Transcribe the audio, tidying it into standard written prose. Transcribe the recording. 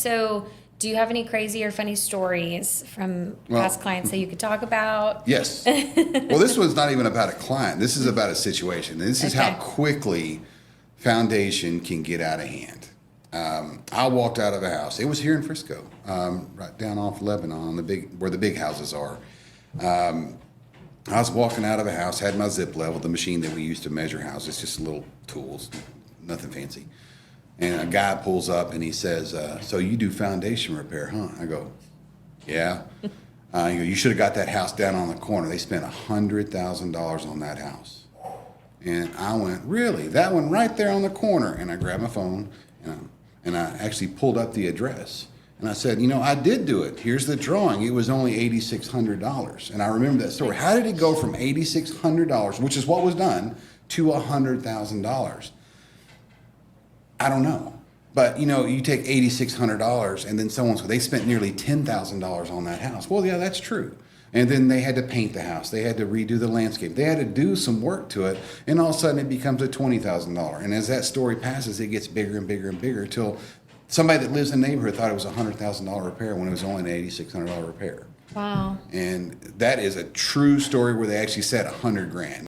So, do you have any crazy or funny stories from past clients that you could talk about? Yes. Well, this one's not even about a client. This is about a situation. This is how quickly foundation can get out of hand. I walked out of a house. It was here in Frisco, right down off Lebanon, where the big houses are. I was walking out of a house, had my zip level, the machine that we use to measure houses, just little tools, nothing fancy. And a guy pulls up and he says, so you do foundation repair, huh? I go, yeah. He goes, you should have got that house down on the corner. They spent $100,000 on that house. And I went, really? That one right there on the corner? And I grabbed my phone and I actually pulled up the address. And I said, I did do it. Here's the drawing. It was only $8,600. And I remember that story. How did it go from $8,600, which is what was done, to $100,000? I don't know. But, you take $8,600 and then they spent nearly $10,000 on that house. Well, yeah, that's true. And then they had to paint the house. They had to redo the landscape. They had to do some work to it. And all of a sudden it becomes a $20,000. And as that story passes, it gets bigger and bigger and bigger till somebody that lives in the neighborhood thought it was a $100,000 repair when it was only an $8,600 repair. Wow. And that is a true story where they actually said $100,000.